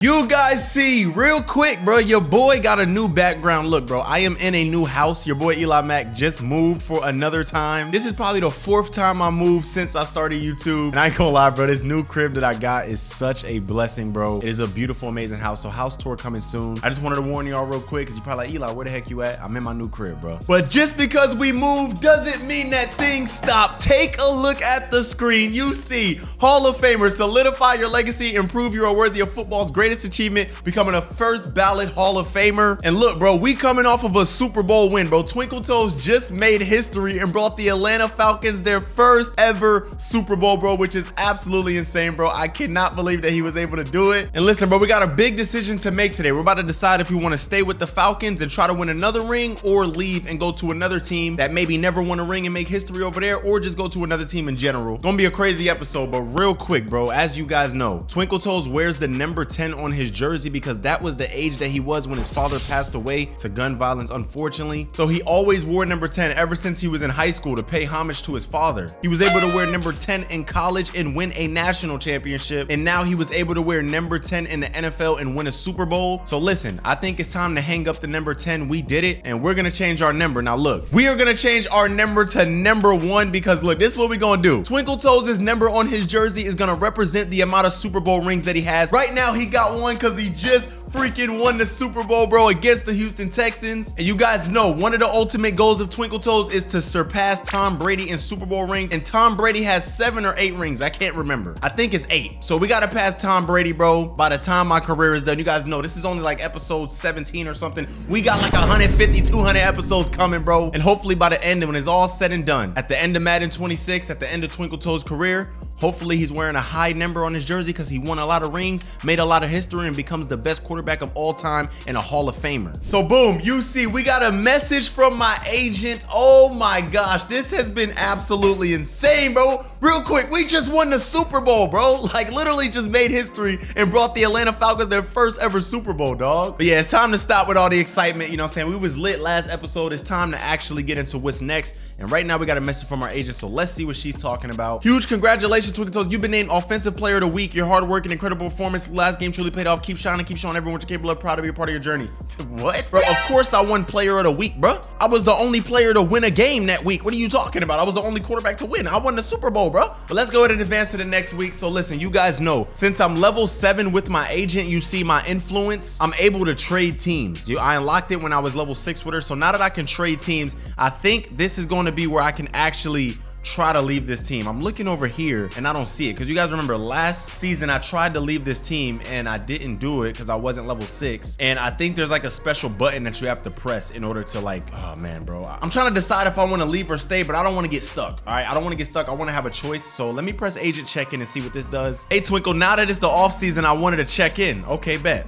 You guys see, real quick, bro, your boy got a new background look, bro. I am in a new house. Your boy Eli Mack just moved for another time. This is probably the fourth time I moved since I started YouTube. And I ain't gonna lie, bro, this new crib that I got is such a blessing, bro. It is a beautiful, amazing house. So house tour coming soon. I just wanted to warn y'all real quick, because you're probably like, Eli, where the heck you at? I'm in my new crib, bro. But just because we moved doesn't mean that things stop. Take a look at the screen. You see, Hall of Famer, solidify your legacy and prove you are worthy of football's greatest achievement, becoming a first ballot Hall of Famer. And look, bro, we coming off of a Super Bowl win, bro. Twinkle Toes just made history and brought the Atlanta Falcons their first ever Super Bowl, bro, which is absolutely insane, bro. I cannot believe that he was able to do it. And listen, bro, we got a big decision to make today. We're about to decide if we want to stay with the Falcons and try to win another ring, or leave and go to another team that maybe never won a ring and make history over there, or just go to another team in general. Gonna be a crazy episode, but real quick, bro, as you guys know, Twinkle Toes wears the number 10 on his jersey because that was the age that he was when his father passed away to gun violence, unfortunately. So he always wore number 10 ever since he was in high school to pay homage to his father. He was able to wear number 10 in college and win a national championship, and now he was able to wear number 10 in the NFL and win a Super Bowl. So listen, I think it's time to hang up the number 10. We did it, and we're gonna change our number. Now look, we are gonna change our number to number 1 because look, this is what we're gonna do. Twinkle Toes' number on his jersey is gonna represent the amount of Super Bowl rings that he has. Right now, he got one because he just freaking won the Super Bowl, bro, against the Houston Texans. And you guys know, one of the ultimate goals of Twinkle Toes is to surpass Tom Brady in Super Bowl rings. And Tom Brady has 7 or 8 rings. I can't remember. I think it's 8. So we got to pass Tom Brady, bro, by the time my career is done. You guys know this is only like episode 17 or something. We got like 150, 200 episodes coming, bro. And hopefully by the end, when it's all said and done, at the end of Madden 26, at the end of Twinkle Toes' career, hopefully he's wearing a high number on his jersey because he won a lot of rings, made a lot of history, and becomes the best quarterback of all time and a Hall of Famer. So boom, you see, we got a message from my agent. Oh my gosh, this has been absolutely insane, bro. Real quick, we just won the Super Bowl, bro. Like literally just made history and brought the Atlanta Falcons their first ever Super Bowl, dog. But yeah, it's time to stop with all the excitement. You know what I'm saying? We was lit last episode. It's time to actually get into what's next. And right now we got a message from our agent, so let's see what she's talking about. Huge congratulations, Twinkle Toes. You've been named Offensive Player of the Week. Your hard work and incredible performance last game truly paid off. Keep shining, keep showing everyone what you're capable of. Proud to be a part of your journey. What? Bro, of course I won Player of the Week, bro. I was the only player to win a game that week. What are you talking about? I was the only quarterback to win. I won the Super Bowl, bro. But let's go ahead and advance to the next week. So listen, you guys know, since I'm level 7 with my agent, you see my influence, I'm able to trade teams. I unlocked it when I was level 6 with her. So now that I can trade teams, I think this is going to be where I can actually try to leave this team. I'm looking over here and I don't see it, because you guys remember last season I tried to leave this team and I didn't do it because I wasn't level 6. And I think there's like a special button that you have to press in order to, like, oh man, bro, I'm trying to decide if I want to leave or stay, but I don't want to get stuck. All right, I don't want to get stuck. I want to have a choice. So let me press agent check in and see what this does. Hey Twinkle, now that it's the off season, I wanted to check in. Okay, bet.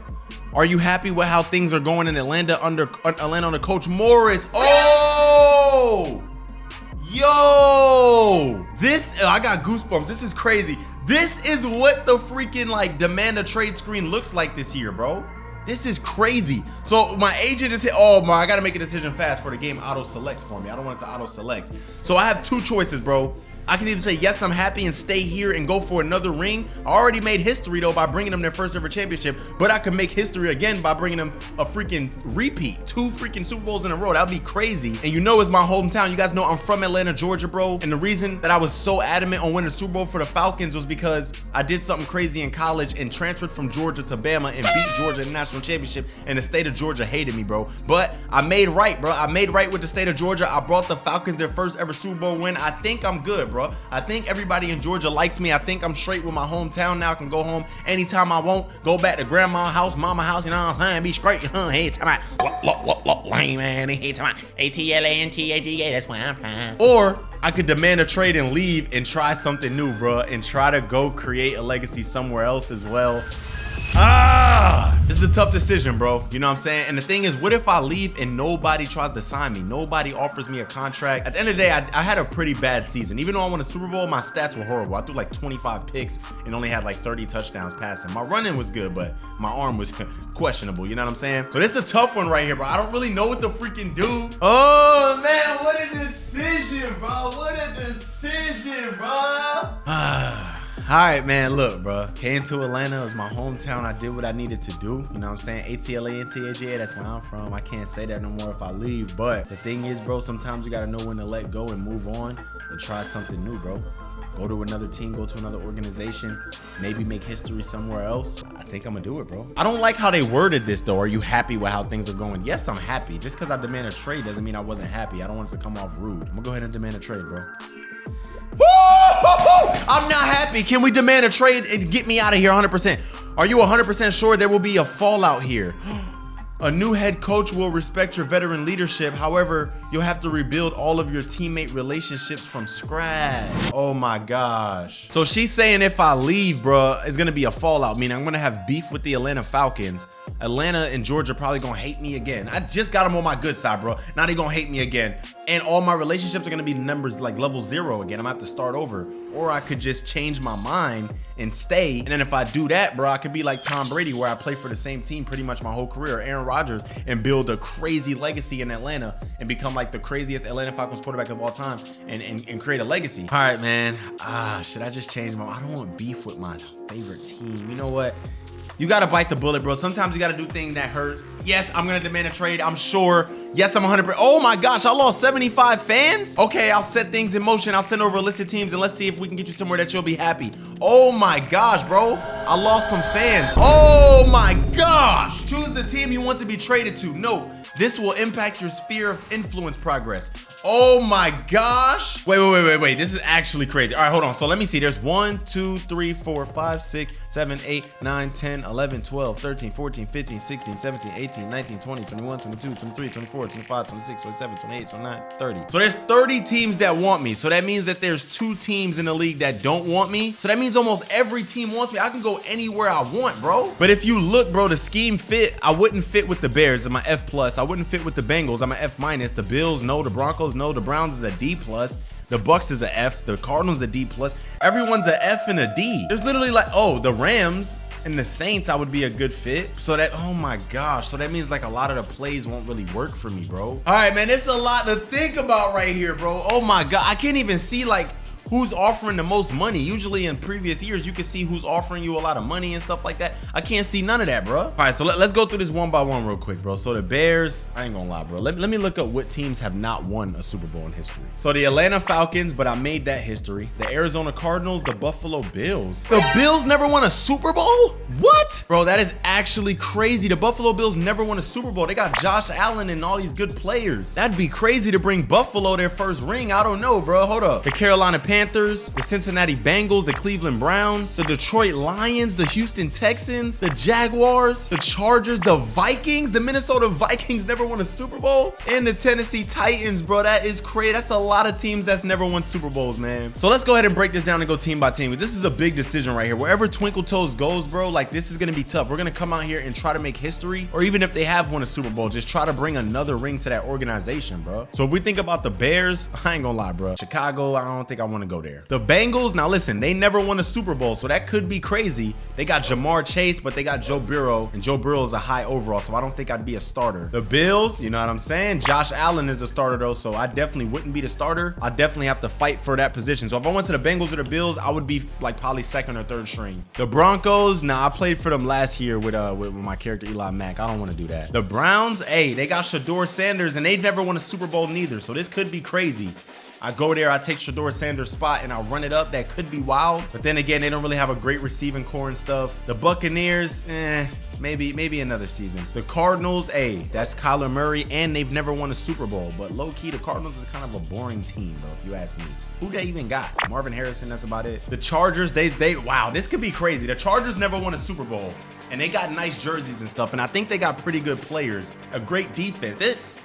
Are you happy with how things are going in Atlanta under Coach Morris? Oh, yo, this, I got goosebumps. This is crazy. This is what the freaking like demand a trade screen looks like this year, bro. This is crazy. So my agent is hit. Oh my, I gotta make a decision fast for the game auto selects for me. I don't want it to auto select. So I have 2 choices, bro. I can either say, yes, I'm happy and stay here and go for another ring. I already made history though by bringing them their first ever championship, but I could make history again by bringing them a freaking repeat, 2 freaking Super Bowls in a row. That'd be crazy. And you know, it's my hometown. You guys know I'm from Atlanta, Georgia, bro. And the reason that I was so adamant on winning the Super Bowl for the Falcons was because I did something crazy in college and transferred from Georgia to Bama and beat Georgia in the national championship. And the state of Georgia hated me, bro. But I made right, bro. I made right with the state of Georgia. I brought the Falcons their first ever Super Bowl win. I think I'm good, bro. I think everybody in Georgia likes me. I think I'm straight with my hometown now. I can go home anytime I want. Go back to grandma's house, mama house, you know what I'm saying? Be straight. Hey, talking about lame man. Hey, talking about ATLANTAGA. That's why I'm fine. Or I could demand a trade and leave and try something new, bro, and try to go create a legacy somewhere else as well. This is a tough decision, bro. You know what I'm saying? And the thing is, what if I leave and nobody tries to sign me? Nobody offers me a contract. At the end of the day, I had a pretty bad season. Even though I won a Super Bowl, my stats were horrible. I threw like 25 picks and only had like 30 touchdowns passing. My running was good, but my arm was questionable. You know what I'm saying? So this is a tough one right here, bro. I don't really know what to freaking do. Oh man, what a decision, bro. What a decision, bro. All right, man, look, bro. Came to Atlanta. It was my hometown. I did what I needed to do. You know what I'm saying? ATLANTAGA, that's where I'm from. I can't say that no more if I leave. But the thing is, bro, sometimes you got to know when to let go and move on and try something new, bro. Go to another team, go to another organization, maybe make history somewhere else. I think I'm gonna do it, bro. I don't like how they worded this, though. Are you happy with how things are going? Yes, I'm happy. Just because I demand a trade doesn't mean I wasn't happy. I don't want it to come off rude. I'm gonna go ahead and demand a trade, bro. Woo! I'm not happy. Can we demand a trade and get me out of here 100%? Are you 100% sure there will be a fallout here? A new head coach will respect your veteran leadership. However, you'll have to rebuild all of your teammate relationships from scratch. Oh my gosh. So she's saying if I leave, bro, it's gonna be a fallout, meaning I'm gonna have beef with the Atlanta Falcons. Atlanta and Georgia probably gonna hate me again. I just got them on my good side, bro. Now they gonna hate me again. And all my relationships are gonna be numbers like level 0 again. I'm gonna have to start over. Or I could just change my mind and stay. And then if I do that, bro, I could be like Tom Brady, where I play for the same team pretty much my whole career, Aaron Rodgers, and build a crazy legacy in Atlanta and become like the craziest Atlanta Falcons quarterback of all time and create a legacy. All right, man. Should I just change my mind? I don't want beef with my favorite team. You know what? You gotta bite the bullet, bro. Sometimes you gotta do things that hurt. Yes, I'm gonna demand a trade, I'm sure. Yes, I'm 100%. Oh my gosh, I lost 75 fans? Okay, I'll set things in motion. I'll send over a list of teams and let's see if we can get you somewhere that you'll be happy. Oh my gosh, bro. I lost some fans. Oh my gosh. Choose the team you want to be traded to. Note, this will impact your sphere of influence progress. Oh my gosh. Wait. This is actually crazy. All right, hold on. So let me see. There's 1, 2, 3, 4, 5, 6, 7, 8, 9, 10, 11, 12, 13, 14, 15, 16, 17, 18, 19, 20, 21, 22, 23, 24, 25, 26, 27, 28, 29, 30. So there's 30 teams that want me. So that means that there's 2 teams in the league that don't want me. So that means almost every team wants me. I can go anywhere I want, bro. But if you look, bro, the scheme fit. I wouldn't fit with the Bears. I'm an F+. I wouldn't fit with the Bengals. I'm an F-. The Bills, no. The Broncos, no. The Browns is a D+. The Bucks is a F. The Cardinals a D+. Everyone's a F and a D. There's literally like, oh, the Rams and the Saints, I would be a good fit. So that, oh my gosh. So that means like a lot of the plays won't really work for me, bro. All right, man, it's a lot to think about right here, bro. Oh my God. I can't even see like who's offering the most money. Usually in previous years, you can see who's offering you a lot of money and stuff like that. I can't see none of that, bro. All right, so let's go through this one by one real quick, bro. So the Bears, I ain't gonna lie, bro. Let me look up what teams have not won a Super Bowl in history. So the Atlanta Falcons, but I made that history. The Arizona Cardinals, the Buffalo Bills. The Bills never won a Super Bowl? What? Bro, that is actually crazy. The Buffalo Bills never won a Super Bowl. They got Josh Allen and all these good players. That'd be crazy to bring Buffalo their first ring. I don't know, bro. Hold up. The Carolina Panthers, the Cincinnati Bengals, the Cleveland Browns, the Detroit Lions, the Houston Texans, the Jaguars, the Chargers, the Vikings, the Minnesota Vikings never won a Super Bowl, and the Tennessee Titans, bro. That is crazy. That's a lot of teams that's never won Super Bowls, man. So let's go ahead and break this down and go team by team. This is a big decision right here. Wherever Twinkle Toes goes, bro, like this is gonna be tough. We're gonna come out here and try to make history, or even if they have won a Super Bowl, just try to bring another ring to that organization, bro. So if we think about the Bears, I ain't gonna lie, bro. Chicago, I don't think I want to go there. The Bengals, now listen, they never won a Super Bowl, so that could be crazy. They got Jamar Chase, but they got Joe Burrow, and Joe Burrow is a high overall, so I don't think I'd be a starter. The Bills, you know what I'm saying? Josh Allen is a starter, though, so I definitely wouldn't be the starter. I definitely have to fight for that position. So if I went to the Bengals or the Bills, I would be like probably second or third string. The Broncos, nah, I played for them last year with my character Eli Mack. I don't want to do that. The Browns, hey, they got Shador Sanders, and they never won a Super Bowl neither, so this could be crazy. I go there, I take Shador Sanders' spot, and I run it up. That could be wild. But then again, they don't really have a great receiving core and stuff. The Buccaneers, maybe another season. The Cardinals, hey, that's Kyler Murray, and they've never won a Super Bowl. But low-key, the Cardinals is kind of a boring team, bro, if you ask me. Who they even got? Marvin Harrison, that's about it. The Chargers, wow, this could be crazy. The Chargers never won a Super Bowl, and they got nice jerseys and stuff, and I think they got pretty good players, a great defense.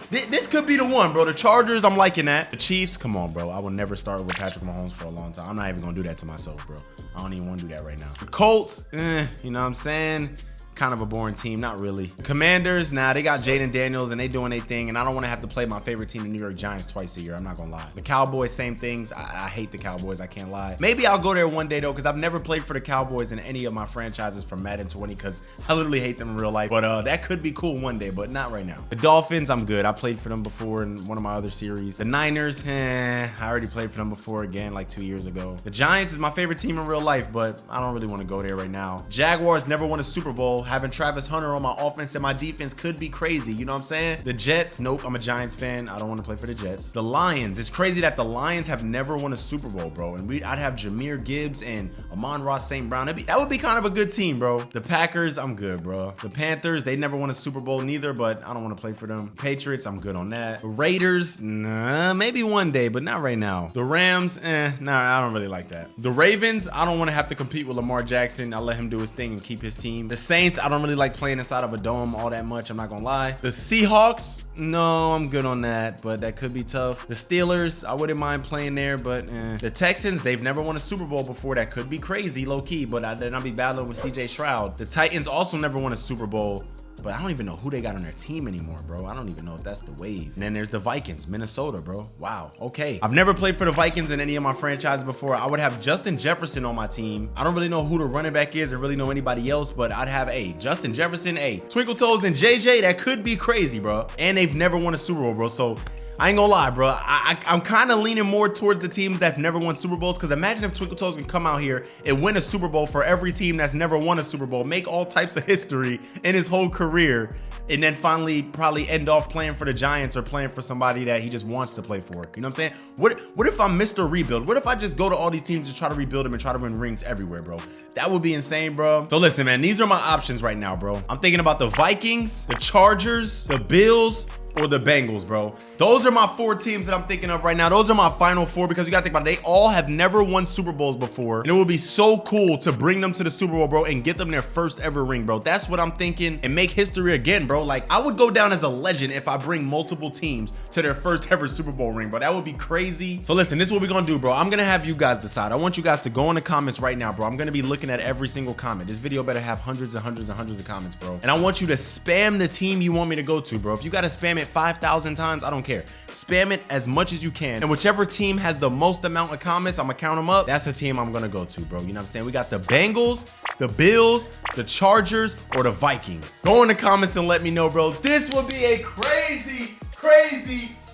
This could be the one, bro. The Chargers, I'm liking that. The Chiefs, come on, bro. I will never start with Patrick Mahomes for a long time. I'm not even gonna do that to myself, bro. I don't even want to do that right now. The Colts, you know what I'm saying? kind of a boring team. Not really. The Commanders, nah, they got Jaden Daniels and they doing their thing, and I don't want to have to play my favorite team, the New York Giants, twice a year. I'm not gonna lie. The Cowboys, same things. I hate the Cowboys. I can't lie. Maybe I'll go there one day though, because I've never played for the Cowboys in any of my franchises from Madden 20, because I literally hate them in real life. But that could be cool one day, but not right now. The Dolphins, I'm good. I played for them before in one of my other series. The Niners, I already played for them before again, like 2 years ago. The Giants is my favorite team in real life, but I don't really want to go there right now. Jaguars never won a Super Bowl. Having Travis Hunter on my offense and my defense could be crazy. You know what I'm saying? The Jets, nope. I'm a Giants fan. I don't want to play for the Jets. The Lions, it's crazy that the Lions have never won a Super Bowl, bro. And I'd have Jameer Gibbs and Amon-Ra St. Brown. That would be kind of a good team, bro. The Packers, I'm good, bro. The Panthers, they never won a Super Bowl neither, but I don't want to play for them. Patriots, I'm good on that. The Raiders, nah, maybe one day, but not right now. The Rams, nah, I don't really like that. The Ravens, I don't want to have to compete with Lamar Jackson. I'll let him do his thing and keep his team. The Saints, I don't really like playing inside of a dome all that much. I'm not gonna lie. The Seahawks, no, I'm good on that, but that could be tough. The Steelers, I wouldn't mind playing there, but The Texans, they've never won a Super Bowl before. That could be crazy, low key, but then I'll be battling with CJ Stroud. The Titans also never won a Super Bowl, but I don't even know who they got on their team anymore, bro. I don't even know if that's the Wave. And then there's the Vikings, Minnesota, bro. Wow, okay. I've never played for the Vikings in any of my franchises before. I would have Justin Jefferson on my team. I don't really know who the running back is or really know anybody else, but I'd have Justin Jefferson, Twinkle Toes, and JJ. That could be crazy, bro. And they've never won a Super Bowl, bro. So I ain't gonna lie, bro. I'm kind of leaning more towards the teams that have never won Super Bowls, because imagine if Twinkle Toes can come out here and win a Super Bowl for every team that's never won a Super Bowl, make all types of history in his whole career, and then finally probably end off playing for the Giants or playing for somebody that he just wants to play for. You know what I'm saying? What if I'm Mr. Rebuild? What if I just go to all these teams and try to rebuild them and try to win rings everywhere, bro? That would be insane, bro. So listen, man, these are my options right now, bro. I'm thinking about the Vikings, the Chargers, the Bills, or the Bengals, bro. Those are my 4 teams that I'm thinking of right now. Those are my final 4, because you gotta think about it. They all have never won Super Bowls before, and it would be so cool to bring them to the Super Bowl, bro, and get them their first ever ring, bro. That's what I'm thinking, and make history again, bro. Like, I would go down as a legend if I bring multiple teams to their first ever Super Bowl ring, bro. That would be crazy. So listen, this is what we're gonna do, bro. I'm gonna have you guys decide. I want you guys to go in the comments right now, bro. I'm gonna be looking at every single comment. This video better have hundreds and hundreds and hundreds of comments, bro. And I want you to spam the team you want me to go to, bro. If you gotta spam it 5,000 times, I don't care. Spam it as much as you can, and whichever team has the most amount of comments, I'm gonna count them up. That's the team I'm gonna go to, bro. You know what I'm saying? We got the Bengals, the Bills, the Chargers, or the Vikings. Go in the comments and let me know, bro. This will be a crazy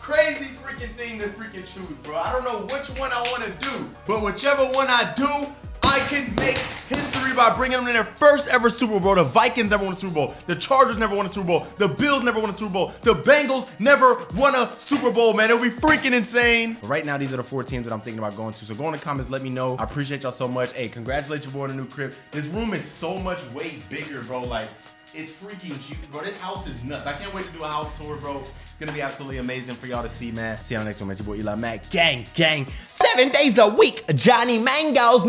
freaking thing to freaking choose, bro. I don't know which one I want to do, but whichever one I do, I can make history by bringing them to their first ever Super Bowl. The Vikings never won a Super Bowl. The Chargers never won a Super Bowl. The Bills never won a Super Bowl. The Bengals never won a Super Bowl, man. It'll be freaking insane. But right now, these are the 4 teams that I'm thinking about going to. So go in the comments, let me know. I appreciate y'all so much. Hey, congratulations, your boy, on the new crib. This room is so much way bigger, bro. Like, it's freaking huge, bro. This house is nuts. I can't wait to do a house tour, bro. It's gonna be absolutely amazing for y'all to see, man. See you on the next one, man. It's your boy Eli Mack. Gang. 7 days a week. Johnny Mangoes.